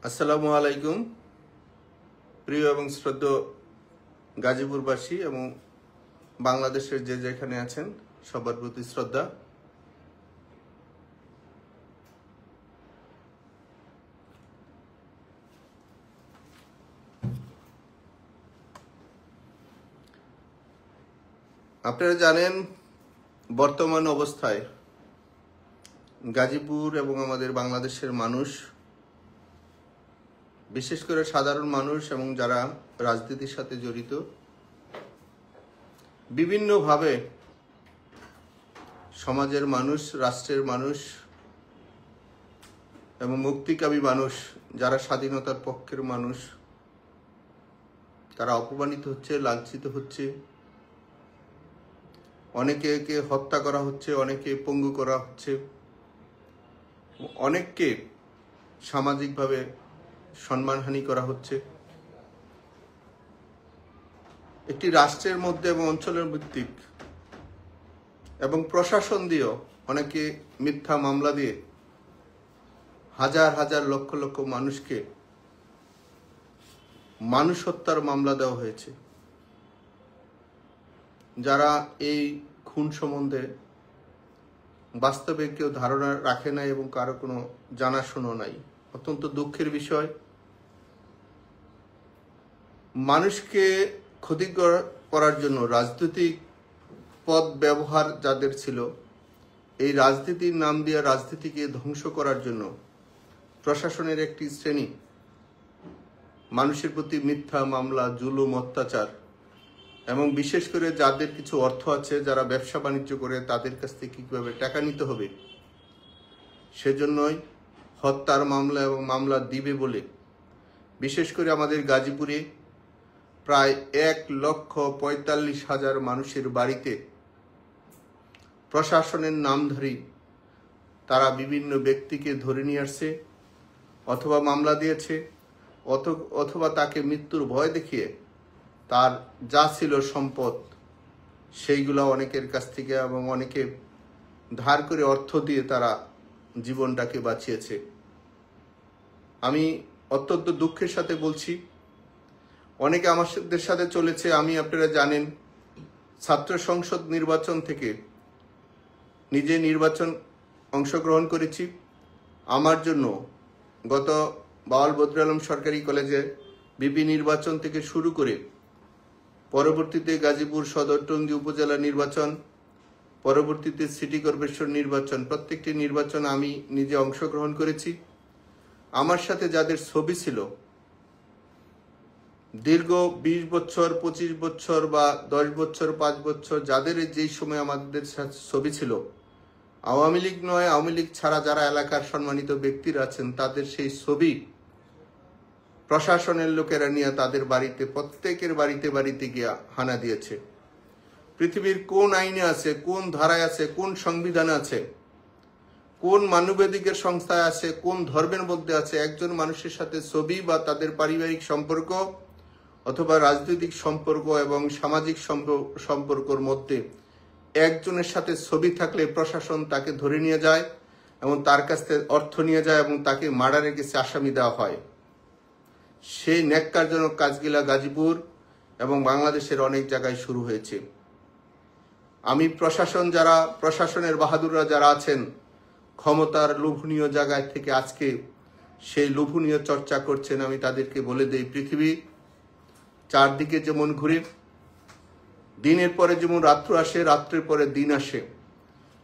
আসসালামু আলাইকুম প্রিয় এবং শ্রদ্ধেয় গাজীপুরবাসী এবং বাংলাদেশের যে যেখানে আছেন সবার প্রতি শ্রদ্ধা। আপনারা জানেন বর্তমান অবস্থায় গাজীপুর এবং আমাদের বাংলাদেশের মানুষ, বিশেষ করে সাধারণ মানুষ এবং যারা রাজনীতির সাথে জড়িত, বিভিন্নভাবে সমাজের মানুষ, রাষ্ট্রের মানুষ এবং মুক্তিকামী মানুষ, যারা স্বাধীনতার পক্ষের মানুষ, তারা অপমানিত হচ্ছে, লাঞ্ছিত হচ্ছে। অনেকে হত্যা করা হচ্ছে, অনেকে পঙ্গু করা হচ্ছে, অনেককে সামাজিকভাবে সম্মানহানি করা হচ্ছে। একটি রাষ্ট্রের মধ্যে এবং অঞ্চলের ভিত্তিক এবং প্রশাসন দিয়েও অনেকে মিথ্যা মামলা দিয়ে হাজার হাজার লক্ষ লক্ষ মানুষকে মানুষ হত্যার মামলা দেওয়া হয়েছে। যারা এই খুন সম্বন্ধে বাস্তবে কেউ ধারণা রাখে নাই এবং কারো কোনো জানাশোনা নাই। অত্যন্ত দুঃখের বিষয়। মানুষকে ক্ষতি করার জন্য রাজনৈতিক পদ ব্যবহার যাদের ছিল, এই রাজনীতির নাম দিয়ে রাজনীতিকে ধ্বংস করার জন্য প্রশাসনের একটি শ্রেণী মানুষের প্রতি মিথ্যা মামলা, জুলুম, অত্যাচার এবং বিশেষ করে যাদের কিছু অর্থ আছে, যারা ব্যবসা বাণিজ্য করে, তাদের কাছ থেকে কীভাবে টাকা নিতে হবে সেজন্যই হত্যার মামলা এবং মামলা দিবে বলে বিশেষ করে আমাদের গাজীপুরে প্রায় 1,45,000 মানুষের বাড়িতে প্রশাসনের নামধারী তারা বিভিন্ন ব্যক্তিকে ধরে নিয়ে আসছে, অথবা মামলা দিয়েছে, অথবা তাকে মৃত্যুর ভয় দেখিয়ে তার যা ছিল সম্পদ সেইগুলো অনেকের কাছ থেকে এবং অনেকে ধার করে অর্থ দিয়ে তারা জীবনটাকে বাঁচিয়েছে। আমি অত্যন্ত দুঃখের সাথে বলছি, অনেকে আমাদের সাথে চলেছে। আমি, আপনারা জানেন, ছাত্র সংসদ নির্বাচন থেকে নিজে নির্বাচন অংশগ্রহণ করেছি। আমার জন্য গত বাওয়াল বদরুল আলম সরকারি কলেজে বিপি নির্বাচন থেকে শুরু করে পরবর্তীতে গাজীপুর সদর টঙ্গী উপজেলা নির্বাচন, পরবর্তীতে সিটি কর্পোরেশন নির্বাচন, প্রত্যেকটি নির্বাচন আমি নিজে অংশগ্রহণ করেছি। আমার সাথে যাদের ছবি ছিল দীর্ঘ 20 বছর, 25 বছর বা 10 বছর, 5 বছর, যাদের যেই সময় আমাদের সাথে ছবি ছিল, আওয়ামী লীগ নয়, আওয়ামী লীগ ছাড়া যারা এলাকার সম্মানিত ব্যক্তিরা আছেন, তাদের সেই ছবি প্রশাসনের লোকেরা নিয়ে তাদের বাড়িতে, প্রত্যেকের বাড়িতে বাড়িতে গিয়ে হানা দিয়েছে। পৃথিবীর কোন আইনে আছে, কোন ধারায় আছে, কোন সংবিধানে আছে, কোন মানবাধিকার সংস্থায় আছে, কোন ধর্মের মধ্যে আছে একজন মানুষের সাথে ছবি বা তাদের পারিবারিক সম্পর্ক অথবা রাজনৈতিক সম্পর্ক এবং সামাজিক সম্পর্কর মধ্যে একজনের সাথে ছবি থাকলে প্রশাসন তাকে ধরে নিয়ে যায় এবং তার কাছ থেকে অর্থ নিয়ে যায় এবং তাকে মার্ডারের কেসে আসামি দেওয়া হয়। সেই ন্যাক্কারজনক কাজগুলা গাজীপুর এবং বাংলাদেশের অনেক জায়গায় শুরু হয়েছে। আমি প্রশাসনের বাহাদুররা যারা আছেন, ক্ষমতার লোভনীয় জায়গায় থেকে আজকে সেই লোভনীয় চর্চা করছেন, আমি তাদেরকে বলে দেই, পৃথিবী চারদিকে যেমন ঘুরে, দিনের পরে যেমন রাত্র আসে, রাত্রের পরে দিন আসে।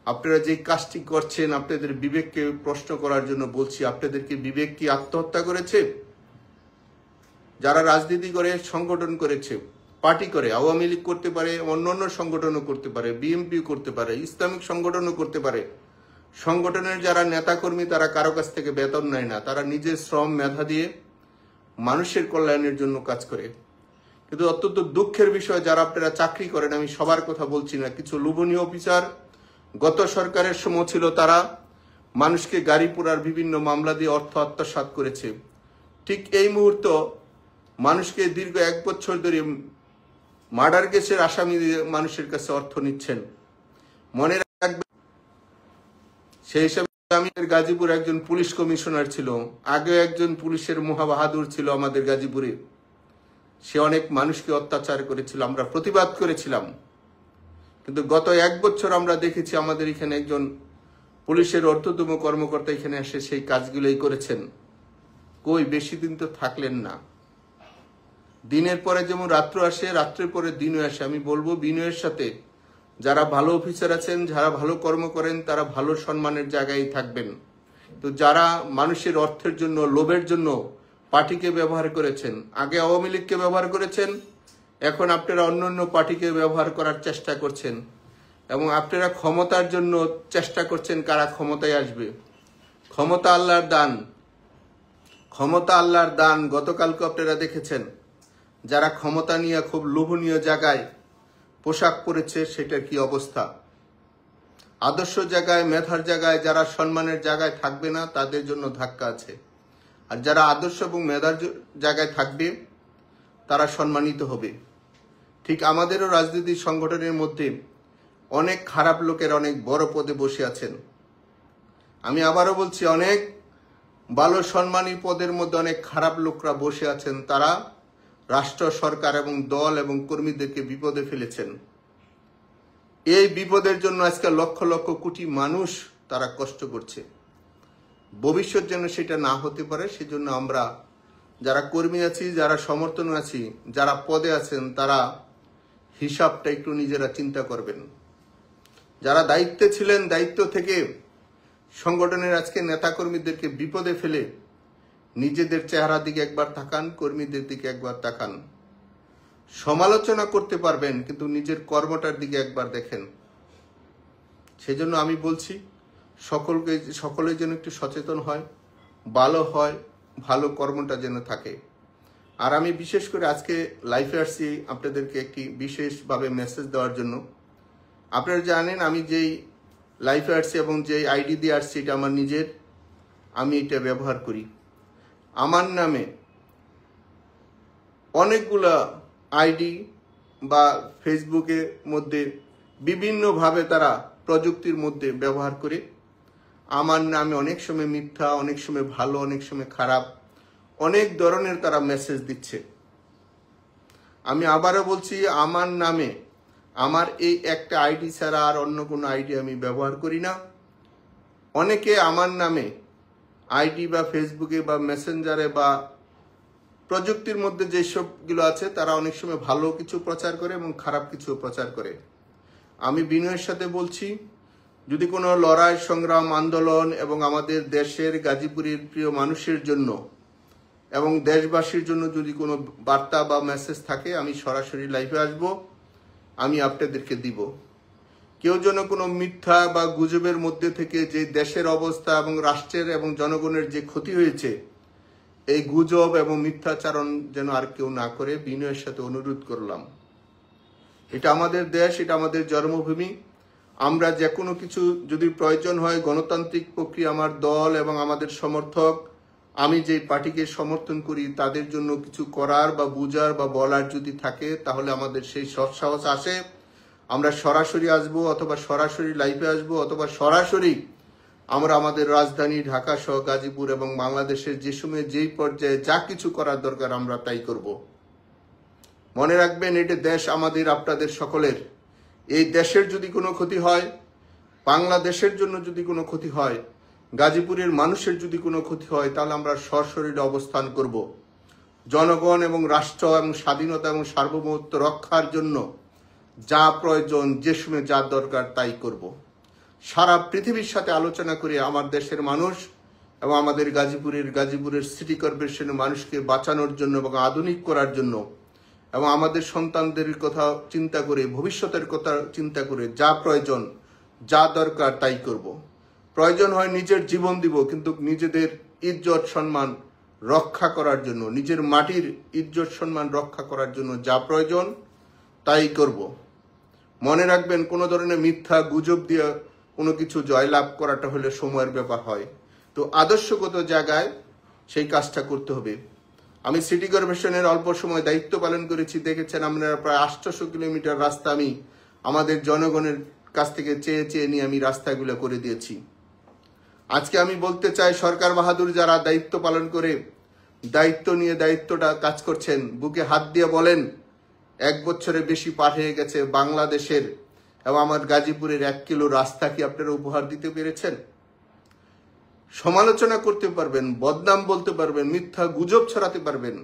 আপনারা যে কাজটি করছেন, আপনাদের বিবেককে প্রশ্ন করার জন্য বলছি। আপনাদেরকে বিবেক কি আত্মহত্যা করেছে? যারা রাজনীতি করে, সংগঠন করেছে, পার্টি করে, আওয়ামী লীগ করতে পারে, অন্যান্য সংগঠনও করতে পারে, বিএনপি করতে পারে, ইসলামিক সংগঠনও করতে পারে। সংগঠনের যারা নেতাকর্মী, তারা কারো কাছ থেকে বেতন নেয় না, তারা নিজের শ্রম মেধা দিয়ে মানুষের কল্যাণের জন্য কাজ করে। কিন্তু অত্যন্ত দুঃখের বিষয়, যারা আপনারা চাকরি করেন, আমি সবার কথা বলছি না, কিছু লোভনীয় অফিসার গত সরকারের সময় ছিল, তারা মানুষকে গাড়ি পোড়ার বিভিন্ন মামলা দিয়ে অর্থ আত্মসাৎ করেছে। ঠিক এই মুহূর্তে মানুষকে দীর্ঘ 1 বছর ধরে মার্ডার কেসের আসামি দিয়ে মানুষের কাছে অর্থ নিচ্ছেন। মনে রাখবেন, সেই হিসাবে আমি গাজীপুর একজন পুলিশ কমিশনার ছিল, আগে একজন পুলিশের মহাবাহাদুর ছিল আমাদের গাজীপুরে। সে অনেক মানুষকে অত্যাচার করেছিল, আমরা প্রতিবাদ করেছিলাম। কিন্তু গত 1 বছর আমরা দেখেছি আমাদের এখানে একজন পুলিশের ঊর্ধ্বতম কর্মকর্তা এখানে এসে সেই কাজগুলোই করেছেন। কই বেশি দিন তো থাকলেন না। দিনের পরে যেমন রাত্র আসে, রাত্রের পরে দিনও আসে। আমি বলবো বিনয়ের সাথে যারা ভালো অফিসার আছেন, যারা ভালো কর্ম করেন, তারা ভালো সম্মানের জায়গায় থাকবেন। তো যারা মানুষের অর্থের জন্য, লোভের জন্য পার্টিকে ব্যবহার করেছেন, আগে আওয়ামী লীগকে ব্যবহার করেছেন, এখন আপনারা অন্য পার্টিকে ব্যবহার করার চেষ্টা করছেন এবং আপনারা ক্ষমতার জন্য চেষ্টা করছেন কারা ক্ষমতায় আসবে। ক্ষমতা আল্লাহর দান, ক্ষমতা আল্লাহর দান। গতকালকে আপনারা দেখেছেন যারা ক্ষমতা নিয়ে খুব লোভনীয় জায়গায় পোশাক পরেছে, সেটার কি অবস্থা। আদর্শ জায়গায়, মেধার জায়গায় যারা সম্মানের জায়গায় থাকবে না, তাদের জন্য ধাক্কা আছে। আর যারা আদর্শ এবং মেধার জায়গায় থাকবে তারা সম্মানিত হবে। ঠিক আমাদেরও রাজনীতি সংগঠনের মধ্যে অনেক খারাপ লোকের অনেক বড় পদে বসে আছেন। আমি আবারও বলছি, অনেক ভালো সম্মানী পদের মধ্যে অনেক খারাপ লোকরা বসে আছেন। তারা রাষ্ট্র, সরকার এবং দল এবং কর্মীদেরকে বিপদে ফেলেছেন। এই বিপদের জন্য আজকে লক্ষ লক্ষ কোটি মানুষ তারা কষ্ট করছে। ভবিষ্যৎ যেন সেটা না হতে পারে, সেজন্য আমরা যারা কর্মী আছি, যারা সমর্থন আছি, যারা পদে আছেন, তারা হিসাবটা একটু নিজেরা চিন্তা করবেন। যারা দায়িত্বে ছিলেন, দায়িত্ব থেকে সংগঠনের আজকে নেতাকর্মীদেরকে বিপদে ফেলে নিজেদের চেহারা দিকে একবার তাকান, কর্মীদের দিকে একবার তাকান। সমালোচনা করতে পারবেন, কিন্তু নিজের কর্মটার দিকে একবার দেখেন। সেজন্য আমি বলছি সকলে যেন একটু সচেতন হয়, ভালো হয়, ভালো কর্মটা যেন থাকে। আর আমি বিশেষ করে আজকে লাইফে আসছি আপনাদেরকে একটি বিশেষভাবে মেসেজ দেওয়ার জন্য। আপনারা জানেন আমি যেই লাইফে আসছি এবং যেই আইডি দিয়ে আসছি, এটা আমার নিজের, আমি এটা ব্যবহার করি। আমার নামে অনেকগুলা আইডি বা ফেসবুকের মধ্যে বিভিন্নভাবে তারা প্রযুক্তির মধ্যে ব্যবহার করে আমার নামে অনেক সময় মিথ্যা, অনেক সময় ভালো, অনেক সময় খারাপ, অনেক ধরনের তারা মেসেজ দিচ্ছে। আমি আবারও বলছি, আমার নামে, আমার এই একটা আইডি ছাড়া আর অন্য কোনো আইডি আমি ব্যবহার করি না। অনেকে আমার নামে আইডি বা ফেসবুকে বা মেসেঞ্জারে বা প্রযুক্তির মধ্যে যেসবগুলো আছে, তারা অনেক সময় ভালো কিছু প্রচার করে এবং খারাপ কিছু প্রচার করে। আমি বিনয়ের সাথে বলছি, যদি কোনো লড়াই, সংগ্রাম, আন্দোলন এবং আমাদের দেশের গাজীপুরের প্রিয় মানুষের জন্য এবং দেশবাসীর জন্য যদি কোনো বার্তা বা মেসেজ থাকে, আমি সরাসরি লাইভে আসব, আমি আপনাদেরকে দিব। কেউ যেন কোনো মিথ্যা বা গুজবের মধ্যে থেকে যে দেশের অবস্থা এবং রাষ্ট্রের এবং জনগণের যে ক্ষতি হয়েছে, এই গুজব এবং মিথ্যাচারণ যেন আর কেউ না করে, বিনয়ের সাথে অনুরোধ করলাম। এটা আমাদের দেশ, এটা আমাদের জন্মভূমি। আমরা যে কোনো কিছু যদি প্রয়োজন হয়, গণতান্ত্রিক প্রক্রিয়া, আমার দল এবং আমাদের সমর্থক, আমি যে পার্টিকে সমর্থন করি, তাদের জন্য কিছু করার বা বুঝার বা বলার যদি থাকে, তাহলে আমাদের সেই সৎসাহস আসে। আমরা সরাসরি আসবো, অথবা সরাসরি লাইভে আসবো, অথবা সরাসরি আমরা আমাদের রাজধানী ঢাকা সহ গাজীপুর এবং বাংলাদেশের যে সময় যেই পর্যায়ে যা কিছু করার দরকার আমরা তাই করব। মনে রাখবেন, এটা দেশ আমাদের, আপনাদের সকলের। এই দেশের যদি কোনো ক্ষতি হয়, বাংলাদেশের জন্য যদি কোনো ক্ষতি হয়, গাজীপুরের মানুষের যদি কোনো ক্ষতি হয়, তাহলে আমরা সশরীরে অবস্থান করব। জনগণ এবং রাষ্ট্র এবং স্বাধীনতা এবং সার্বভৌমত্ব রক্ষার জন্য যা প্রয়োজন, যে সময় যা দরকার তাই করব। সারা পৃথিবীর সাথে আলোচনা করে আমার দেশের মানুষ এবং আমাদের গাজীপুরের সিটি কর্পোরেশনের মানুষকে বাঁচানোর জন্য এবং আধুনিক করার জন্য এবং আমাদের সন্তানদের কথা চিন্তা করে, ভবিষ্যতের কথা চিন্তা করে যা প্রয়োজন, যা দরকার তাই করব। প্রয়োজন হয় নিজের জীবন দিব, কিন্তু নিজেদের ইজ্জত সম্মান রক্ষা করার জন্য, নিজের মাটির ইজ্জত সম্মান রক্ষা করার জন্য যা প্রয়োজন তাই করব। মনে রাখবেন, কোনো ধরনের মিথ্যা গুজব দিয়ে কোনো কিছু জয়লাভ করাটা হলে সময়ের ব্যাপার হয়। তো আদর্শগত জায়গায় সেই কাজটা করতে হবে। আমি সিটি কর্পোরেশনের অল্প সময় দায়িত্ব পালন করেছি, দেখেছেন আপনারা প্রায় 800 কিলোমিটার রাস্তা আমি আমাদের জনগণের কাছ থেকে চেয়ে চেয়ে নিয়ে আমি রাস্তাগুলো করে দিয়েছি। আজকে আমি বলতে চাই, সরকার বাহাদুর যারা দায়িত্ব পালন করে, দায়িত্ব নিয়ে দায়িত্বটা কাজ করছেন, বুকে হাত দিয়ে বলেন 1 বছরে বেশি পার হয়ে গেছে বাংলাদেশের এবং আমার গাজীপুরের 1 কিলো রাস্তা কি আপনারা উপহার দিতে পেরেছেন? সমালোচনা করতে পারবেন, বদনাম বলতে পারবেন, মিথ্যা গুজব ছড়াতে পারবেন,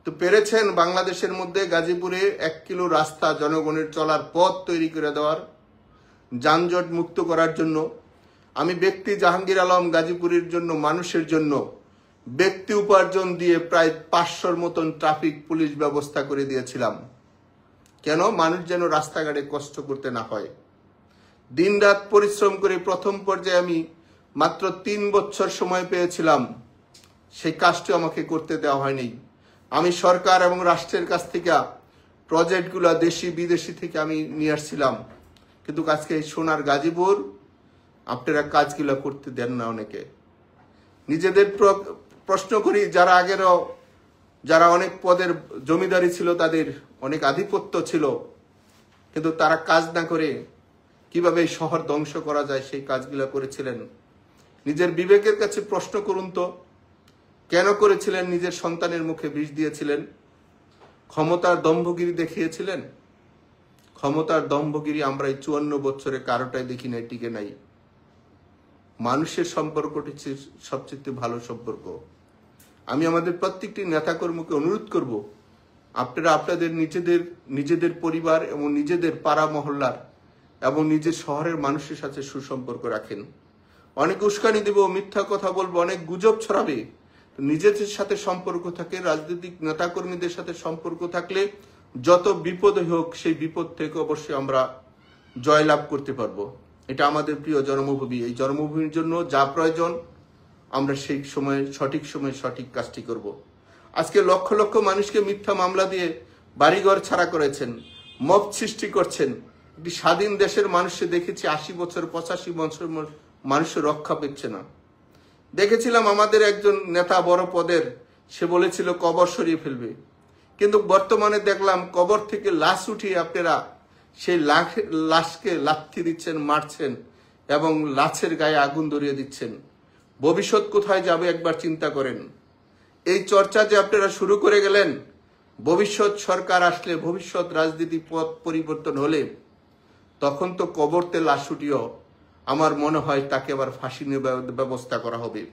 তো পেরেছেন বাংলাদেশের মধ্যে গাজীপুরে 1 কিলো রাস্তা জনগণের চলার পথ তৈরি করে দেওয়ার, যানজট মুক্ত করার জন্য? আমি ব্যক্তি জাহাঙ্গীর আলম গাজীপুরের জন্য, মানুষের জন্য ব্যক্তি উপার্জন দিয়ে প্রায় 500-র মতন ট্রাফিক পুলিশ ব্যবস্থা করে দিয়েছিলাম। কেন? মানুষ যেন রাস্তাঘাটে কষ্ট করতে না হয়। দিনরাত পরিশ্রম করে প্রথম পর্যায়ে আমি মাত্র 3 বছর সময় পেয়েছিলাম, সেই কাজটি আমাকে করতে দেওয়া হয়নি। আমি সরকার এবং রাষ্ট্রের কাছ থেকে প্রজেক্টগুলো দেশি বিদেশি থেকে আমি নিয়ে আসছিলাম, কিন্তু আজকে এই সোনার গাজীপুর আপনারা কাজগুলো করতে দেন না। অনেকে নিজেদের প্রশ্ন করি, যারা আগেরও যারা অনেক পদের জমিদারি ছিল, তাদের অনেক আধিপত্য ছিল, কিন্তু তারা কাজ না করে কিভাবে এই শহর ধ্বংস করা যায় সেই কাজগুলো করেছিলেন। নিজের বিবেকের কাছে প্রশ্ন করুন তো, কেন করেছিলেন? নিজের সন্তানের মুখে বিষ দিয়েছিলেন, ক্ষমতার দম্ভগিরি দেখিয়েছিলেন। ক্ষমতার দম্ভগিরি আমরা এই 54 বছরে কারোটাই দেখি নাই, টিকে নাই। মানুষের সম্পর্কটি সবচেয়ে ভালো সম্পর্ক। আমি আমাদের প্রত্যেকটি নেতাকর্মীকে অনুরোধ করব, আপনারা আপনাদের নিজেদের পরিবার এবং নিজেদের পাড়া মহল্লার এবং নিজের শহরের মানুষের সাথে সুসম্পর্ক রাখেন। অনেক উস্কানি দেব, মিথ্যা কথা বলবো, অনেক গুজব ছড়াবে, নিজেদের সাথে সম্পর্ক থাকে, রাজনৈতিক নেতাকর্মীদের সাথে সম্পর্ক থাকলে যত বিপদই হোক সেই বিপদ থেকে অবশ্যই আমরা জয়লাভ করতে পারবো। এটা আমাদের প্রিয় জন্মভূমি। এই জন্মভূমির জন্য যা প্রয়োজন আমরা সেই সময় সঠিক কাজটি করব। আজকে লক্ষ লক্ষ মানুষকে মিথ্যা মামলা দিয়ে বাড়িঘর ছাড়া করেছেন, মব সৃষ্টি করছেন। একটি স্বাধীন দেশের মানুষকে দেখেছি 80 বছর 85 বছর মানুষের রক্ষা পেচ্ছে না। দেখেছিলাম আমাদের একজন নেতা বড় পদের, সে বলেছিল কবর সরিয়ে ফেলবে, কিন্তু বর্তমানে দেখলাম কবর থেকে লাশ উঠিয়ে আপনারা সেই লাশকে লাথি দিচ্ছেন, মারছেন এবং লাশের গায়ে আগুন ধরিয়ে দিচ্ছেন। ভবিষ্যৎ কোথায় যাবে একবার চিন্তা করেন। এই চর্চা যে আপনারা শুরু করে গেলেন, ভবিষ্যৎ সরকার আসলে, ভবিষ্যৎ রাজনীতি পথ পরিবর্তন হলে তখন তো কবরতে লাশ উঠিয়েও আমার মনে হয় তাকে আবার ফাঁসি ব্যবস্থা করা হবে।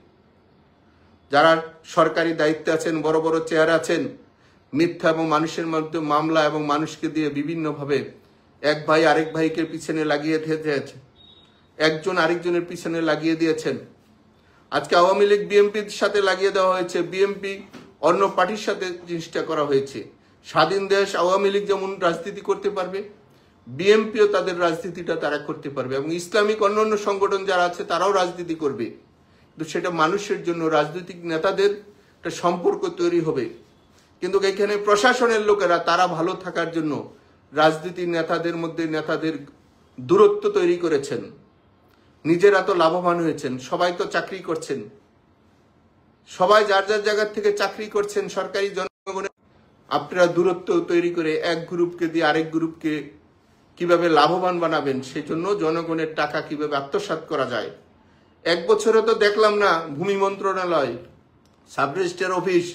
যারা সরকারি দায়িত্বে আছেন, বড় বড় চেয়ার আছেন, মিথ্যা এবং মানুষের মধ্যে মামলা এবং মানুষকে দিয়ে বিভিন্নভাবে এক ভাই আরেক ভাইকে পিছনে লাগিয়ে দিয়েছে, একজন আরেকজনের পিছনে লাগিয়ে দিয়েছেন। আজকে আওয়ামী লীগ বিএনপির সাথে লাগিয়ে দেওয়া হয়েছে, বিএনপি অন্য পার্টির সাথে জিনিসটা করা হয়েছে। স্বাধীন দেশ, আওয়ামী লীগ যেমন রাজনীতি করতে পারবে, বিএনপিও তাদের রাজনীতিটা তারা করতে পারবে এবং ইসলামিক অন্যান্য সংগঠন যারা আছে তারাও রাজনীতি করবে, কিন্তু সেটা মানুষের জন্য, রাজনৈতিক নেতাদের একটা সম্পর্ক তৈরি হবে। কিন্তু এখানে প্রশাসনের লোকেরা তারা ভালো থাকার জন্য রাজনীতির নেতাদের মধ্যে নেতাদের দূরত্ব তৈরি করেছেন। নিজেরা তো লাভবান হয়েছেন, সবাই তো চাকরি করছেন, সবাই যার যার জায়গা থেকে চাকরি করছেন সরকারি জনগণের। আপনারা দূরত্ব তৈরি করে এক গ্রুপকে দিয়ে আরেক গ্রুপকে কিভাবে লাভবান বানাবেন, সেই জন্য জনগণের টাকা কিভাবে আত্মসাৎ করা যায়। 1 বছরে তো দেখলাম না ভূমি মন্ত্রণালয়, সাব রেজিস্ট্রার অফিস,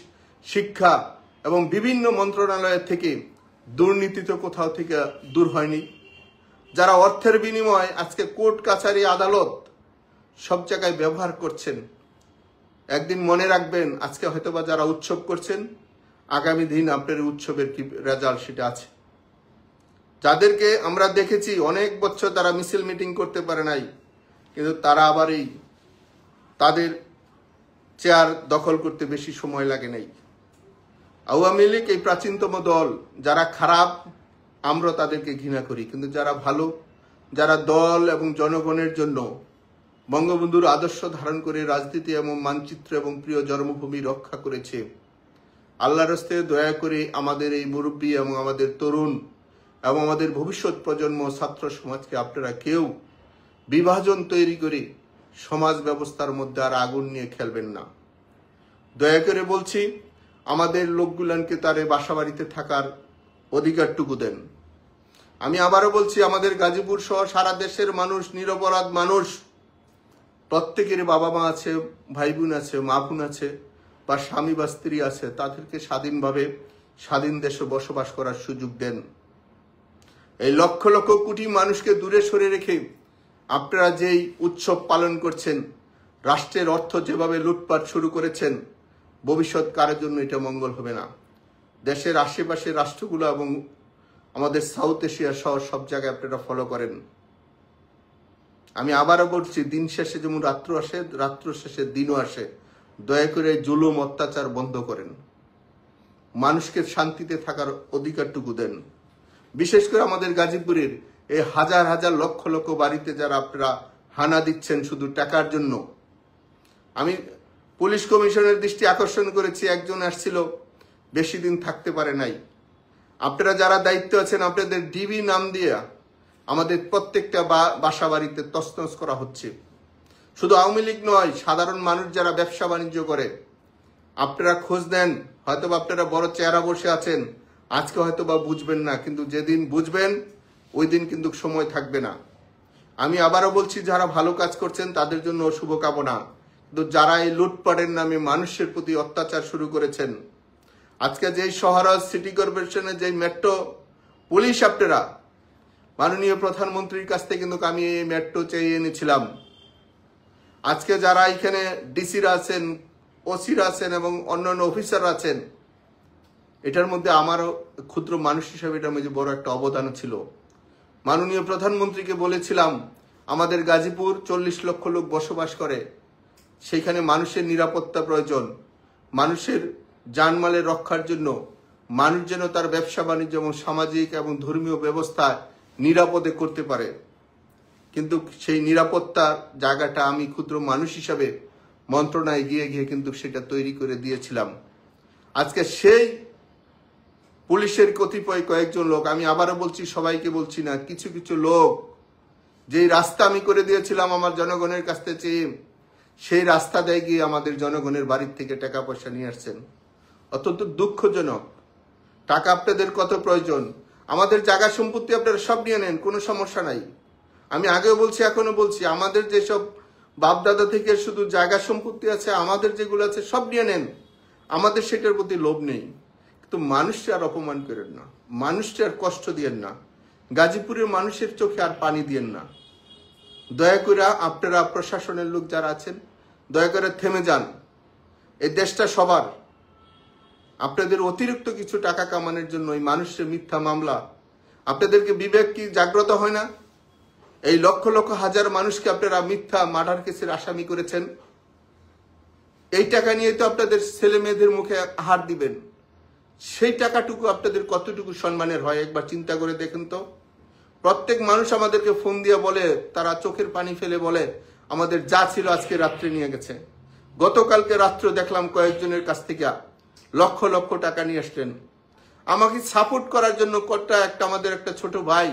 শিক্ষা এবং বিভিন্ন মন্ত্রণালয়ের থেকে দুর্নীতি তো কোথাও থেকে দূর হয়নি। যারা অর্থের বিনিময়ে আজকে কোর্ট কাছারি আদালত সব জায়গায় ব্যবহার করছেন, একদিন মনে রাখবেন আজকে হয়তোবা যারা উৎসব করছেন, আগামী দিন আপনার উৎসবের কি রেজাল্ট সেটা আছে। যাদেরকে আমরা দেখেছি অনেক বছর তারা মিছিল মিটিং করতে পারে নাই, কিন্তু তারা আবার এই তাদের চেয়ার দখল করতে বেশি সময় লাগে নাই। আওয়ামী লীগ এই প্রাচীনতম দল, যারা খারাপ আমরা তাদেরকে ঘৃণা করি, কিন্তু যারা ভালো, যারা দল এবং জনগণের জন্য বঙ্গবন্ধুর আদর্শ ধারণ করে রাজনীতি এবং মানচিত্র এবং প্রিয় জন্মভূমি রক্ষা করেছে, আল্লাহর হস্তে দয়া করে আমাদের এই মুরব্বী এবং আমাদের তরুণ এবং আমাদের ভবিষ্যৎ প্রজন্ম ছাত্র সমাজকে আপনারা কেউ বিভাজন তৈরি করে সমাজ ব্যবস্থার মধ্যে আর আগুন নিয়ে খেলবেন না। দয়া করে বলছি, আমাদের লোকগুলানকে তারে বাসা বাড়িতে থাকার অধিকারটুকু দেন। আমি আবারও বলছি, আমাদের গাজীপুর সহ সারা দেশের মানুষ, নিরপরাধ মানুষ প্রত্যেকের বাবা মা আছে, ভাই বোন আছে, মা বোন আছে, বা স্বামী বা স্ত্রী আছে, তাদেরকে স্বাধীনভাবে স্বাধীন দেশে বসবাস করার সুযোগ দেন। এই লক্ষ লক্ষ কোটি মানুষকে দূরে সরে রেখে আপনারা যেই উৎসব পালন করছেন, রাষ্ট্রের অর্থ যেভাবে লুটপাট শুরু করেছেন, ভবিষ্যৎ কারের জন্য এটা মঙ্গল হবে না। দেশের আশেপাশের রাষ্ট্রগুলো এবং আমাদের সাউথ এশিয়া সহ সব জায়গায় আপনারা ফলো করেন। আমি আবারও বলছি, দিন শেষে যেমন রাত্র আসে, রাত্র শেষে দিনও আসে। দয়া করে জুলুম অত্যাচার বন্ধ করেন, মানুষকে শান্তিতে থাকার অধিকারটুকু দেন। বিশেষ করে আমাদের গাজীপুরের এই হাজার হাজার লক্ষ লক্ষ বাড়িতে যারা আপনারা হানা দিচ্ছেন শুধু টাকার জন্য। আমি পুলিশ কমিশনের দৃষ্টি আকর্ষণ করেছি, একজন আসছিল, বেশি দিন থাকতে পারে নাই। আপনারা যারা দায়িত্ব আছেন, আপনাদের ডিবি নাম দিয়ে আমাদের প্রত্যেকটা বাসা বাড়িতে তছনছ করা হচ্ছে। শুধু আওয়ামী লীগ নয়, সাধারণ মানুষ যারা ব্যবসা বাণিজ্য করে, আপনারা খোঁজ নেন। হয়তোবা আপনারা বড় চেহারা বসে আছেন, আজকে হয়তোবা বুঝবেন না, কিন্তু যেদিন বুঝবেন ওই দিন কিন্তু সময় থাকবে না। আমি আবারও বলছি, যারা ভালো কাজ করছেন তাদের জন্য শুভকামনা, কিন্তু যারা এই লুটপাটের নামে মানুষের প্রতি অত্যাচার শুরু করেছেন, আজকে যেই শহরাজ সিটি কর্পোরেশনের যেই মেট্রো পুলিশ, আপনারা মাননীয় প্রধানমন্ত্রীর কাছ থেকে কিন্তু আমি এই মেট্রো চেয়ে এনেছিলাম। আজকে যারা এখানে ডিসিরা আছেন, ওসিরা আছেন এবং অন্যান্য অফিসার আছেন, এটার মধ্যে আমারও ক্ষুদ্র মানুষ হিসেবে এটার মধ্যে বড় একটা অবদান ছিল। মাননীয় প্রধানমন্ত্রীকে বলেছিলাম, আমাদের গাজীপুর 40 লক্ষ লোক বসবাস করে, সেখানে মানুষের নিরাপত্তা প্রয়োজন। মানুষের জানমালের রক্ষার জন্য মানুষ যেন তার ব্যবসা বাণিজ্য এবং সামাজিক এবং ধর্মীয় ব্যবস্থা নিরাপদে করতে পারে। কিন্তু সেই নিরাপত্তার জায়গাটা আমি ক্ষুদ্র মানুষ হিসাবে মন্ত্রণায় গিয়ে গিয়ে কিন্তু সেটা তৈরি করে দিয়েছিলাম। আজকে সেই পুলিশের কতিপয় কয়েকজন লোক, আমি আবারও বলছি, সবাইকে বলছি না, কিছু কিছু লোক যেই রাস্তা আমি করে দিয়েছিলাম আমার জনগণের কাছ থেকে, সেই রাস্তা দিয়ে গিয়ে আমাদের জনগণের বাড়ির থেকে টাকা পয়সা নিয়ে আসছেন। অত্যন্ত দুঃখজনক। টাকা আপনাদের কত প্রয়োজন, আমাদের জায়গা সম্পত্তি আপনারা সব নিয়ে নেন, কোনো সমস্যা নাই। আমি আগেও বলছি, এখনো বলছি, আমাদের যেসব বাপদাদা থেকে শুধু জায়গা সম্পত্তি আছে, আমাদের যেগুলো আছে সব নিয়ে নেন, আমাদের সেটার প্রতি লোভ নেই। কিন্তু মানুষকে আর অপমান করেন না, মানুষকে আর কষ্ট দিয়েন না, গাজীপুরের মানুষের চোখে আর পানি দিয়েন না। দয়া করে আপনারা প্রশাসনের লোক যারা আছেন, দয়া করে থেমে যান। এই দেশটা সবার। আপনাদের অতিরিক্ত কিছু টাকা কামানোর জন্য এই মানুষের মিথ্যা মামলা, আপনাদেরকে বিবেক কি জাগ্রত হয় না? এই লক্ষ লক্ষ হাজার মানুষকে আপনারা মিথ্যা মার্ডার কেসের আসামি করেছেন। এই টাকা নিয়ে তো আপনাদের ছেলে মেয়েদের মুখে আহার দিবেন, সেই টাকাটুকু আপনাদের কতটুকু সম্মানের হয় একবার চিন্তা করে দেখেন তো। প্রত্যেক মানুষ আমাদেরকে ফোন দিয়ে বলে, তারা চোখের পানি ফেলে বলে, আমাদের যা ছিল আজকে রাত্রে নিয়ে গেছে। গতকালকে রাত্রে দেখলাম কয়েকজনের কাছ থেকে লক্ষ লক্ষ টাকা নিয়ে আসলেন। আমাকে সাপোর্ট করার জন্য আমাদের একটা ছোট ভাই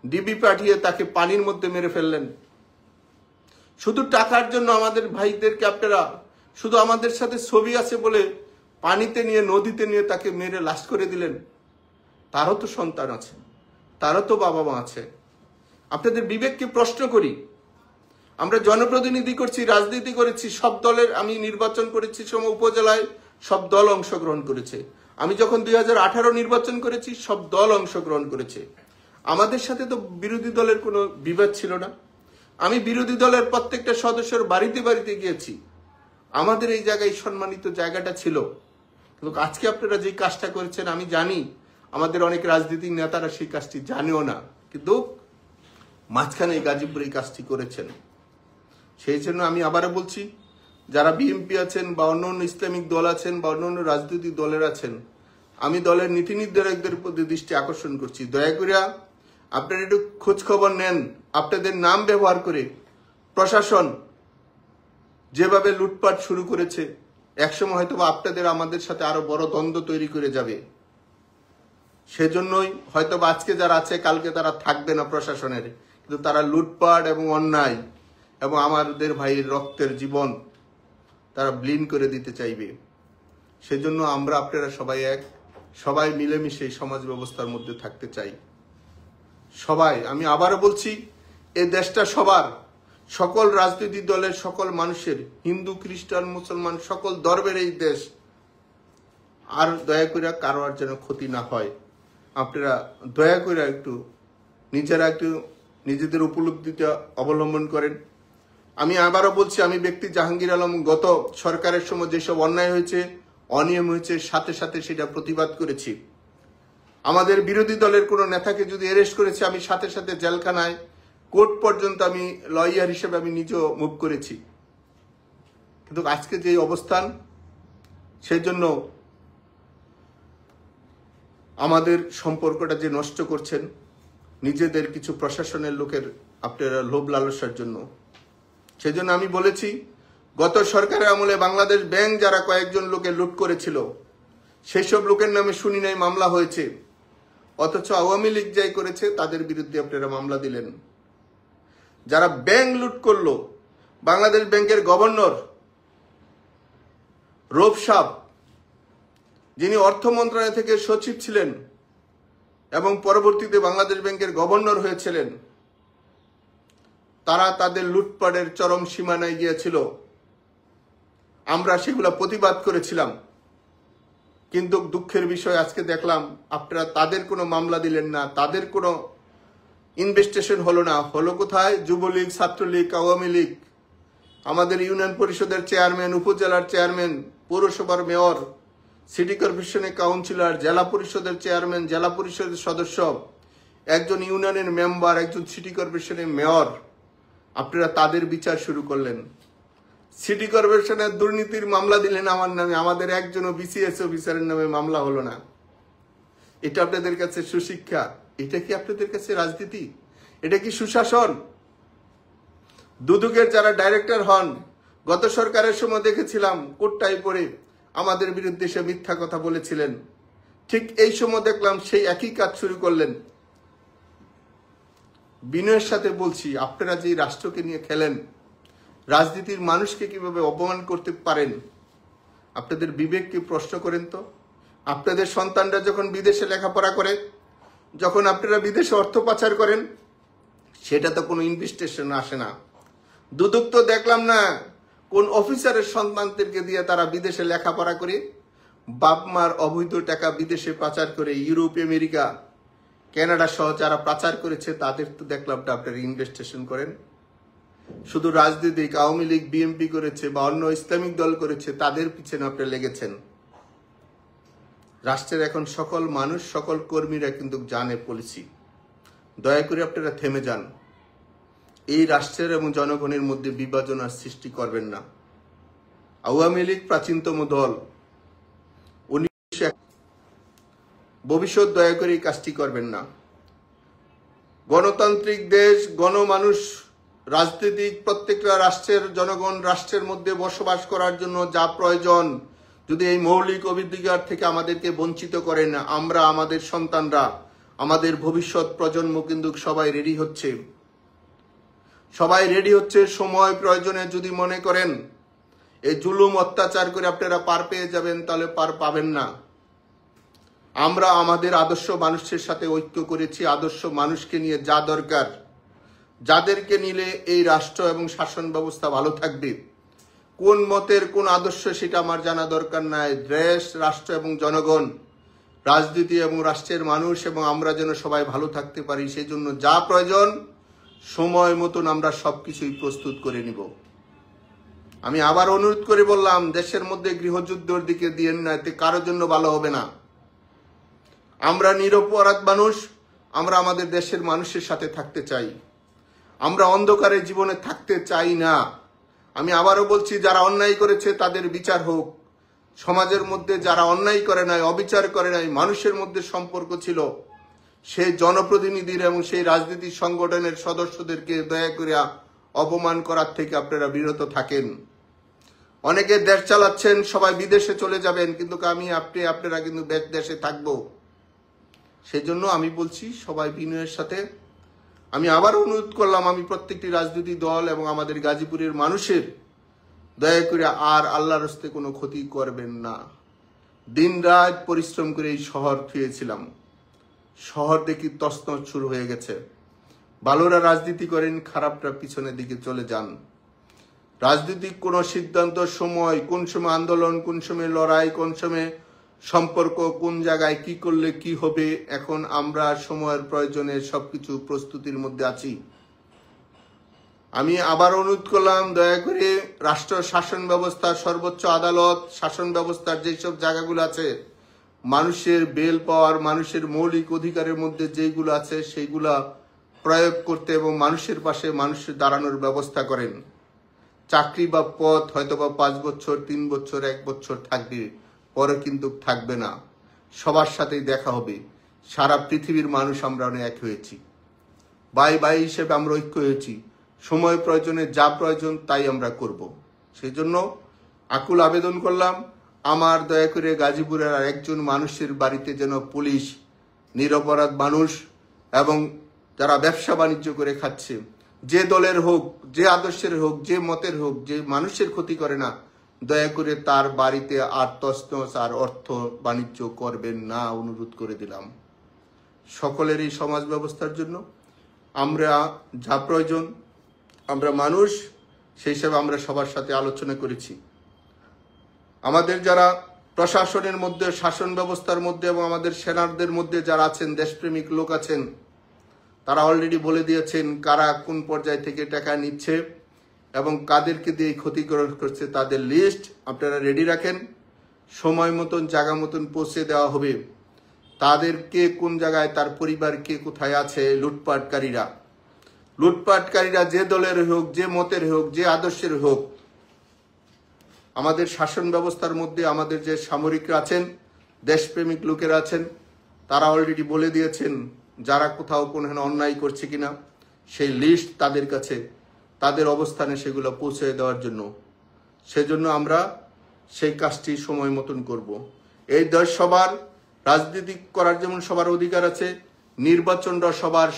ডিবি পাঠিয়ে তাকে পানির মধ্যে মেরে ফেললেন। শুধু টাকার জন্য আমাদের ভাইদেরকে আপনারা শুধু আমাদের সাথে ছবি আছে বলে পানিতে নিয়ে, নদীতে নিয়ে তাকে মেরে লাশ করে দিলেন। তারও তো সন্তান আছে, তারও তো বাবা মা আছে। আপনাদের বিবেককে প্রশ্ন করি। আমরা জনপ্রতিনিধি করছি, রাজনীতি করেছি, সব দলের, আমি নির্বাচন করেছি সময় উপজেলায়, সব দল অংশগ্রহণ করেছে। আমি যখন 2018 নির্বাচন করেছি, সব দল অংশগ্রহণ করেছে। আমাদের সাথে তো বিরোধী দলের কোনো বিবাদ ছিল না। আমি বিরোধী দলের প্রত্যেকটা সদস্যের বাড়িতে বাড়িতে গিয়েছি। আমাদের এই জায়গায় সম্মানিত জায়গাটা ছিল। কিন্তু আজকে আপনারা যে কাজটা করেছেন, আমি জানি আমাদের অনেক রাজনৈতিক নেতারা সেই কাজটি জানেও না, কিন্তু মাঝখানে গাজীপুরে এই কাজটি করেছেন। সেই জন্য আমি আবারও বলছি, যারা বিএনপি আছেন বা অন্য অন্য ইসলামিক দল আছেন বা অন্য অন্য রাজনৈতিক দলের আছেন, আমি দলের নীতি নির্ধারকদের প্রতি দৃষ্টি আকর্ষণ করছি, দয়া করে আপনারা একটু খোঁজ খবর নেন। আপনাদের নাম ব্যবহার করে প্রশাসন যেভাবে লুটপাট শুরু করেছে, একসময় হয়তো আপনাদের আমাদের সাথে আরো বড় দ্বন্দ্ব তৈরি করে যাবে। সেজন্যই হয়তো আজকে যারা আছে কালকে তারা থাকবে না প্রশাসনের, কিন্তু তারা লুটপাট এবং অন্যায় এবং আমাদের ভাইয়ের রক্তের জীবন তারা ব্লিন করে দিতে চাইবে। সেজন্য আমরা আপনারা সবাই মিলেমিশে সমাজ ব্যবস্থার মধ্যে থাকতে চাই। সবাই, আমি আবারও বলছি, এই দেশটা সবার। সকল রাজনৈতিক দলের সকল মানুষের, হিন্দু খ্রিস্টান মুসলমান সকল ধর্মের এই দেশ। আর দয়া করে কারো আর যেন ক্ষতি না হয়। আপনারা দয়া করে একটু নিজেদের উপলব্ধিটা অবলম্বন করেন। আমি আবারও বলছি, আমি ব্যক্তি জাহাঙ্গীর আলম গত সরকারের সময় যেসব অন্যায় হয়েছে, অনিয়ম হয়েছে, সাথে সাথে সেটা প্রতিবাদ করেছি। আমাদের বিরোধী দলের কোনো নেতাকে যদি অ্যারেস্ট করেছে, আমি সাথে সাথে জেলখানায় কোর্ট পর্যন্ত আমি লয়ার হিসেবে আমি নিজেও মুভ করেছি। কিন্তু আজকে যে অবস্থান, সেই জন্য আমাদের সম্পর্কটা যে নষ্ট করছেন নিজেদের কিছু প্রশাসনের লোকের আপনারা লোভ লালসার জন্য। সেজন্য আমি বলেছি, গত সরকারের আমলে বাংলাদেশ ব্যাংক যারা কয়েকজন লোকে লুট করেছিল, সেই সব লোকের নামে শুনি নাই মামলা হয়েছে, অথচ আওয়ামী লীগ যাই করেছে তাদের বিরুদ্ধে আপনারা মামলা দিলেন। যারা ব্যাংক লুট করলো, বাংলাদেশ ব্যাংকের গভর্নর রৌফ সাহ, যিনি অর্থ মন্ত্রণালয় থেকে সচিব ছিলেন এবং পরবর্তীতে বাংলাদেশ ব্যাংকের গভর্নর হয়েছিলেন, তারা তাদের লুটপাটের চরম সীমানায় গিয়েছিল। আমরা সেগুলা প্রতিবাদ করেছিলাম, কিন্তু দুঃখের বিষয় আজকে দেখলাম আপনারা তাদের কোনো মামলা দিলেন না, তাদের কোনো ইনভেস্টিগেশন হলো না। হলো কোথায়? যুবলীগ, ছাত্রলীগ, আওয়ামী লীগ, আমাদের ইউনিয়ন পরিষদের চেয়ারম্যান, উপজেলার চেয়ারম্যান, পৌরসভার মেয়র, সিটি কর্পোরেশনের কাউন্সিলর, জেলা পরিষদের চেয়ারম্যান, জেলা পরিষদের সদস্য, একজন ইউনিয়নের মেম্বার, একজন সিটি কর্পোরেশনের মেয়র, আপনারা তাদের বিচার শুরু করলেন। সিটি কর্পোরেশনের দুর্নীতির মামলা দিলেন আমার নামে, আমাদের একজনও বিসিএস অফিসারের নামে মামলা হলো না। এটা আপনাদের কাছে সুশিক্ষা? এটা কি আপনাদের কাছে রাজনীতি? এটা কি সুশাসন? দুদকের যারা ডাইরেক্টর হন, গত সরকারের সময় দেখেছিলাম কোটটাই পরে আমাদের বিরুদ্ধে সে মিথ্যা কথা বলেছিলেন। ঠিক এই সময় দেখলাম সেই একই কাজ শুরু করলেন। বিনয়ের সাথে বলছি, আপনারা যে রাষ্ট্রকে নিয়ে খেলেন, রাজনীতির মানুষকে কিভাবে অপমান করতে পারেন? আপনাদের বিবেককে প্রশ্ন করেন তো। আপনাদের সন্তানরা যখন বিদেশে লেখাপড়া করে, যখন আপনারা বিদেশে অর্থ পাচার করেন, সেটা তো কোনো ইনভেস্টিগেশন আসে না। দুদক তো দেখলাম না কোন অফিসারের সন্তানদেরকে দিয়ে তারা বিদেশে লেখাপড়া করে বাপ মার অবৈধ টাকা বিদেশে পাচার করে ইউরোপ, আমেরিকা, কানাডা সহ যারা পাচার করেছে তাদের তো দেখলাম না আপনারা ইনভেস্টিগেশন করেন। শুধু রাজনৈতিক আওয়ামী লীগ, বিএনপি করেছে বা অন্য ইসলামিক দল করেছে, তাদের পিছনে আপনারা লেগেছেন। রাষ্ট্রের এখন সকল মানুষ, সকল কর্মীরা কিন্তু জানে পলিসি। দয়া করে আপনারা থেমে যান। এই রাষ্ট্রের এবং জনগণের মধ্যে বিভাজনার সৃষ্টি করবেন না। আওয়ামী লীগ প্রাচীনতম দল, ভবিষ্যৎ দয়া করে এই কাজটি করবেন না। গণতান্ত্রিক দেশ, গণমানুষ, রাজনৈতিক প্রত্যেকটা রাষ্ট্রের জনগণ রাষ্ট্রের মধ্যে বসবাস করার জন্য যা প্রয়োজন, যদি এই মৌলিক অধিকার থেকে আমাদেরকে বঞ্চিত করেন, আমরা, আমাদের সন্তানরা, আমাদের ভবিষ্যৎ প্রজন্ম কিন্তু সবাই রেডি হচ্ছে। সময় প্রয়োজনে যদি মনে করেন এই জুলুম অত্যাচার করে আপনারা পার পেয়ে যাবেন, তাহলে পার পাবেন না। আমরা আমাদের আদর্শ মানুষের সাথে ঐক্য করেছি। আদর্শ মানুষকে নিয়ে যা দরকার, যাদেরকে নিলে এই রাষ্ট্র এবং শাসন ব্যবস্থা ভালো থাকবে, কোন মতের কোন আদর্শ সেটা আমার জানা দরকার নাই। দেশ, রাষ্ট্র এবং জনগণ, রাজনীতি এবং রাষ্ট্রের মানুষ এবং আমরা যেন সবাই ভালো থাকতে পারি, সেই জন্য যা প্রয়োজন সময় মতন আমরা সবকিছুই প্রস্তুত করে নিব। আমি আবার অনুরোধ করে বললাম, দেশের মধ্যে গৃহযুদ্ধের দিকে দিয়েন না, এতে কারোর জন্য ভালো হবে না। আমরা নিরপরাধ মানুষ, আমরা আমাদের দেশের মানুষের সাথে থাকতে চাই। আমরা অন্ধকারে জীবনে থাকতে চাই না। আমি আবারও বলছি, যারা অন্যায় করেছে তাদের বিচার হোক। সমাজের মধ্যে যারা অন্যায় করে নাই, অবিচার করে নাই, মানুষের মধ্যে সম্পর্ক ছিল, সেই জনপ্রতিনিধির এবং সেই রাজনীতি সংগঠনের সদস্যদেরকে দয়া করে অপমান করার থেকে আপনারা বিরত থাকেন। অনেকে দেশ চালাচ্ছেন, সবাই বিদেশে চলে যাবেন, কিন্তু আপনারা কিন্তু দেশে থাকবো। সেজন্য আমি বলছি সবাই বিনয়ের সাথে। আমি আবার অনুরোধ করলাম, আমি প্রত্যেকটি রাজনৈতিক দল এবং আমাদের গাজীপুরের মানুষের দয়া করে আর আল্লাহর হস্তে কোনো ক্ষতি করবেন না। দিন রাত পরিশ্রম করে এই শহর থুয়েছিলাম, শহর দেখি তছনছ শুরু হয়ে গেছে। ভালোরা রাজনীতি করেন, খারাপরা পিছনের দিকে চলে যান। রাজনৈতিক কোন সিদ্ধান্ত সময়, কোন সময় আন্দোলন, কোন সময় লড়াই, কোন সময় সম্পর্ক, কোন জায়গায় কি করলে কি হবে, এখন আমরা সময়ের প্রয়োজনে সবকিছু প্রস্তুতির মধ্যে আছি। আমি আবার অনুরোধ করলাম, দয়া করে রাষ্ট্র শাসন ব্যবস্থা, সর্বোচ্চ আদালত, শাসন ব্যবস্থার যেসব জায়গাগুলো আছে, মানুষের বেল পাওয়ার, মানুষের মৌলিক অধিকারের মধ্যে যেগুলো আছে সেইগুলা প্রয়োগ করতে এবং মানুষের পাশে মানুষের দাঁড়ানোর ব্যবস্থা করেন। চাকরি বা পদ হয়তো বা 5 বছর, 3 বছর, 1 বছর থাকবে, পরে কিন্তু থাকবে না। সবার সাথেই দেখা হবে। সারা পৃথিবীর মানুষ আমরা এক হয়েছি, ভাই ভাই হিসেবে আমরা ঐক্য হয়েছি। সময় প্রয়োজনে যা প্রয়োজন তাই আমরা করব। সেই জন্য আকুল আবেদন করলাম, আমার দয়া করে গাজীপুরের আর একজন মানুষের বাড়িতে যেন পুলিশ, নিরপরাধ মানুষ এবং যারা ব্যবসা বাণিজ্য করে খাচ্ছে, যে দলের হোক, যে আদর্শের হোক, যে মতের হোক, যে মানুষের ক্ষতি করে না, দয়া করে তার বাড়িতে আর তছনছ আর অর্থ বাণিজ্য করবেন না, অনুরোধ করে দিলাম। সকলের এই সমাজ ব্যবস্থার জন্য আমরা যা প্রয়োজন, আমরা মানুষ, সেই হিসাবে আমরা সবার সাথে আলোচনা করেছি। আমাদের যারা প্রশাসনের মধ্যে, শাসন ব্যবস্থার মধ্যে এবং আমাদের সেনাদের মধ্যে যারা আছেন, দেশপ্রেমিক লোক আছেন, তারা অলরেডি বলে দিয়েছেন কারা কোন পর্যায় থেকে টাকা নিচ্ছে এবং কাদেরকে দিয়ে ক্ষতি করছে তাদের লিস্ট আপনারা রেডি রাখেন। সময় মতন, জায়গা মতন পৌঁছে দেওয়া হবে। তাদেরকে কোন জায়গায়, তার পরিবার কে কোথায় আছে, লুটপাটকারীরা যে দলের হোক, যে মতের হোক, যে আদর্শের হোক, আমাদের শাসন ব্যবস্থার মধ্যে আমাদের যে সামরিকরা আছেন, দেশপ্রেমিক লোকেরা আছেন, তারা অলরেডি বলে দিয়েছেন যারা কোথাও কোনো অন্যায় করছে কিনা সেই লিস্ট তাদের কাছে, তাদের অবস্থানে সেগুলো পৌঁছে দেওয়ার জন্য। সেজন্য আমরা সেই কাজটি সময় মতন করব। এই দেশ সবার, রাজনীতি করার যেমন সবার অধিকার আছে, নির্বাচনটা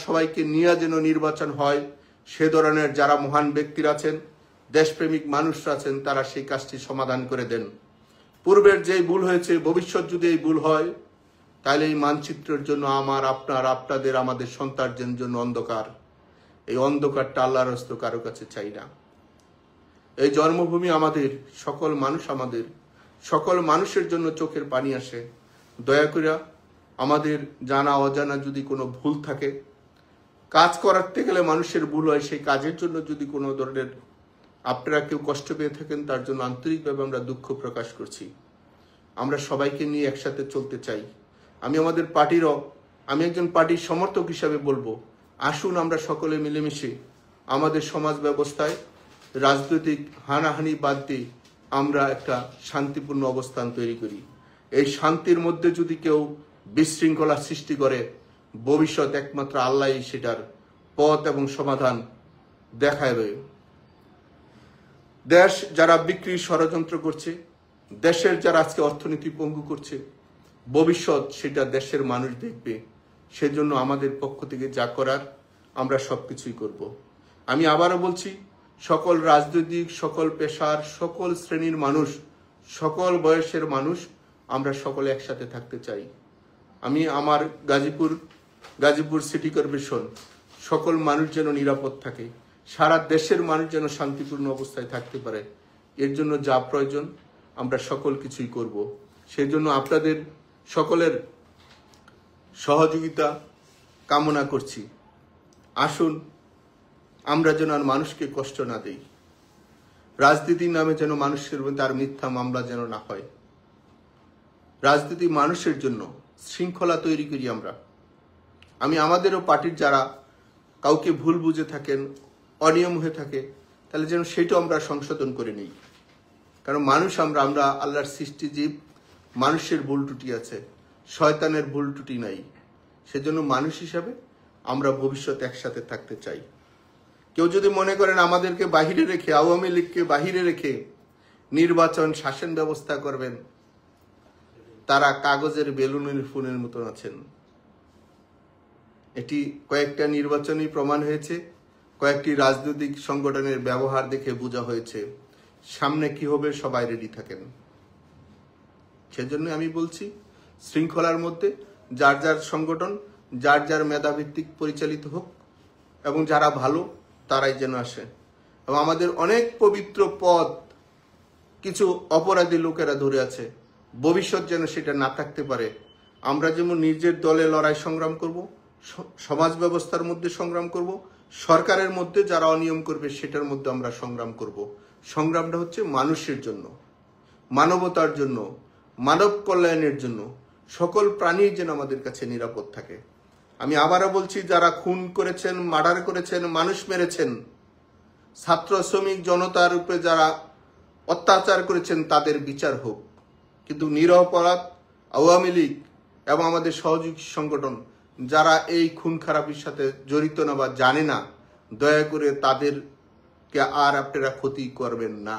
সবাইকে নিয়ে যেন নির্বাচন হয়, সে ধরনের যারা মহান ব্যক্তিরা আছেন, দেশপ্রেমিক মানুষরা আছেন, তারা সেই কাজটি সমাধান করে দেন। পূর্বের যেই ভুল হয়েছে, ভবিষ্যৎ যদি এই ভুল হয়, তাহলে এই মানচিত্রের জন্য আমার, আপনার, আপনাদের, আমাদের সন্তানদের জন্য অন্ধকার। এই অন্ধকারটা আল্লাহর হস্তে কারো কাছে চাই না। এই জন্মভূমি আমাদের, সকল মানুষ আমাদের, সকল মানুষের জন্য চোখের পানি আসে। দয়া করে আমাদের জানা অজানা যদি কোনো ভুল থাকে, কাজ করাতে গেলে মানুষের ভুল হয়, সেই কাজের জন্য যদি কোনো ধরনের আপনারা কেউ কষ্ট পেয়ে থাকেন, তার জন্য আন্তরিকভাবে আমরা দুঃখ প্রকাশ করছি। আমরা সবাইকে নিয়ে একসাথে চলতে চাই। আমি আমাদের পার্টিরও, আমি একজন পার্টির সমর্থক হিসাবে বলবো, আসুন আমরা সকলে মিলেমিশে আমাদের সমাজ ব্যবস্থায় রাজনৈতিক হানাহানি বাদ দিয়ে আমরা একটা শান্তিপূর্ণ অবস্থান তৈরি করি। এই শান্তির মধ্যে যদি কেউ বিশৃঙ্খলা সৃষ্টি করে, ভবিষ্যৎ একমাত্র আল্লাহই সেটার পথ এবং সমাধান দেখাবে। দেশ যারা বিক্রির ষড়যন্ত্র করছে, দেশের যারা আজকে অর্থনীতি পঙ্গু করছে, ভবিষ্যৎ সেটা দেশের মানুষ দেখবে। সেজন্য আমাদের পক্ষ থেকে যা করার আমরা সবকিছুই করব। আমি আবারও বলছি, সকল রাজনৈতিক, সকল পেশার, সকল শ্রেণীর মানুষ, সকল বয়সের মানুষ, আমরা সকলে একসাথে থাকতে চাই। আমি আমার গাজীপুর সিটি কর্পোরেশন, সকল মানুষ যেন নিরাপদ থাকে, সারা দেশের মানুষ যেন শান্তিপূর্ণ অবস্থায় থাকতে পারে, এর জন্য যা প্রয়োজন আমরা সকল কিছুই করব। সেই জন্য আপনাদের সকলের সহযোগিতা কামনা করছি। আসুন আমরা যেন আর মানুষকে কষ্ট না দেই। রাজনীতির নামে যেন মানুষের তার মিথ্যা মামলা যেন না হয়। রাজনীতি মানুষের জন্য, শৃঙ্খলা তৈরি করি আমরা। আমি আমাদেরও পার্টির যারা কাউকে ভুল বুঝে থাকেন, অনিয়ম হয়ে থাকে, তাহলে যেন সেটাও আমরা সংশোধন করে নিই। কারণ মানুষ আমরা আল্লাহর সৃষ্টি জীব, মানুষের ভুল ত্রুটি আছে, শয়তানের ভুল ত্রুটি নাই। সেজন্য মানুষ হিসাবে আমরা ভবিষ্যতে একসাথে থাকতে চাই। কেউ যদি মনে করেন আমাদেরকে বাহিরে রেখে, আওয়ামী লীগকে বাহিরে রেখে নির্বাচন শাসন ব্যবস্থা করবেন, তারা কাগজের বেলুনের ফুলের মতন আছেন। এটি কয়েকটা নির্বাচনই প্রমাণ হয়েছে, কয়েকটি রাজনৈতিক সংগঠনের ব্যবহার দেখে বোঝা হয়েছে। সামনে কি হবে সবাই রেডি থাকেন। সেজন্য আমি বলছি, শৃঙ্খলার মধ্যে যার যার সংগঠন যার যার মেধাভিত্তিক পরিচালিত হোক, এবং যারা ভালো তারাই যেন আসে। এবং আমাদের অনেক পবিত্র পদ কিছু অপরাধী লোকেরা ধরে আছে, ভবিষ্যৎ যেন সেটা না থাকতে পারে। আমরা যেমন নিজের দলে লড়াই সংগ্রাম করব, সমাজ ব্যবস্থার মধ্যে সংগ্রাম করব, সরকারের মধ্যে যারা অনিয়ম করবে সেটার মধ্যে আমরা সংগ্রাম করব। সংগ্রামটা হচ্ছে মানুষের জন্য, মানবতার জন্য, মানব কল্যাণের জন্য, সকল প্রাণী যেন আমাদের কাছে নিরাপদ থাকে। আমি আবারও বলছি, যারা খুন করেছেন, মার্ডার করেছেন, মানুষ মেরেছেন, ছাত্র শ্রমিক জনতার উপরে যারা অত্যাচার করেছেন তাদের বিচার হোক। কিন্তু নিরপরাধ আওয়ামী লীগ এবং আমাদের সহযোগী সংগঠন যারা এই খুন খারাপির সাথে জড়িত না বা জানে না, দয়া করে তাদেরকে আর আপনারা ক্ষতি করবেন না।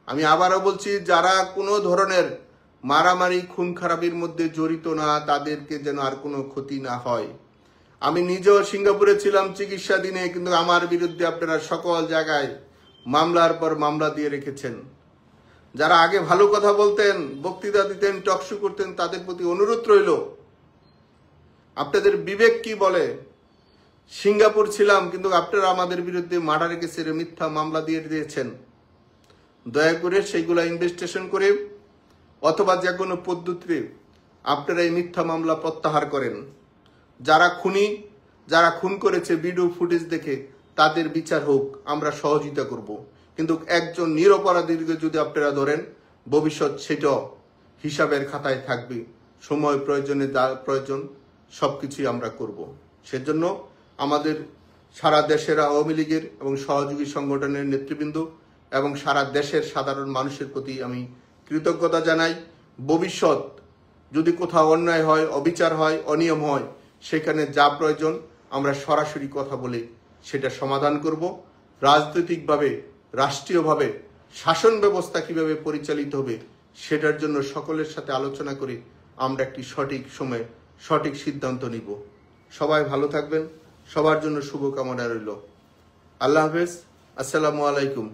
আমি আবারও বলছি, যারা কোনো ধরনের মারামারি খুন খারাপির মধ্যে জড়িত না, তাদেরকে যেন আর কোনো ক্ষতি না হয়। আমি নিজেও সিঙ্গাপুরে ছিলাম চিকিৎসাধীনে, কিন্তু আমার বিরুদ্ধে আপনারা সকল জায়গায় মামলার পর মামলা দিয়ে রেখেছেন। যারা আগে ভালো কথা বলতেন, বক্তৃতা দিতেন, টকশো করতেন, তাদের প্রতি অনুরোধ রইল, আপনাদের বিবেক কি বলে? সিঙ্গাপুর ছিলাম, কিন্তু আপনারা আমাদের বিরুদ্ধে মার্ডার কেসের মিথ্যা মামলা দিয়ে দিয়েছেন। দয়া করে সেইগুলা ইনভেস্টিগেশন করে অথবা যে কোনো পদ্ধতিতে আপনারা এই মিথ্যা মামলা প্রত্যাহার করেন। যারা খুনি, যারা খুন করেছে, ভিডিও ফুটেজ দেখে তাদের বিচার হোক, আমরা সহযোগিতা করব। কিন্তু একজন নিরপরাধীকে যদি আপনারা ধরেন, ভবিষ্যৎ সেটাও হিসাবের খাতায় থাকবে। সময় প্রয়োজনে যা প্রয়োজন সবকিছুই আমরা করব। সেজন্য আমাদের সারা দেশের আওয়ামী লীগের এবং সহযোগী সংগঠনের নেতৃবৃন্দ এবং সারা দেশের সাধারণ মানুষের প্রতি আমি কৃতজ্ঞতা জানাই। ভবিষ্যৎ যদি কোথাও অন্যায় হয়, অবিচার হয়, অনিয়ম হয়, সেখানে যা প্রয়োজন আমরা সরাসরি কথা বলে সেটা সমাধান করব। রাজনৈতিকভাবে, রাষ্ট্রীয়ভাবে শাসন ব্যবস্থা কিভাবে পরিচালিত হবে সেটার জন্য সকলের সাথে আলোচনা করে আমরা একটি সঠিক সময়ে সঠিক সিদ্ধান্ত নিব। সবাই ভালো থাকবেন, সবার জন্য শুভকামনা রইল। আল্লাহ হাফেজ, আসসালামু আলাইকুম।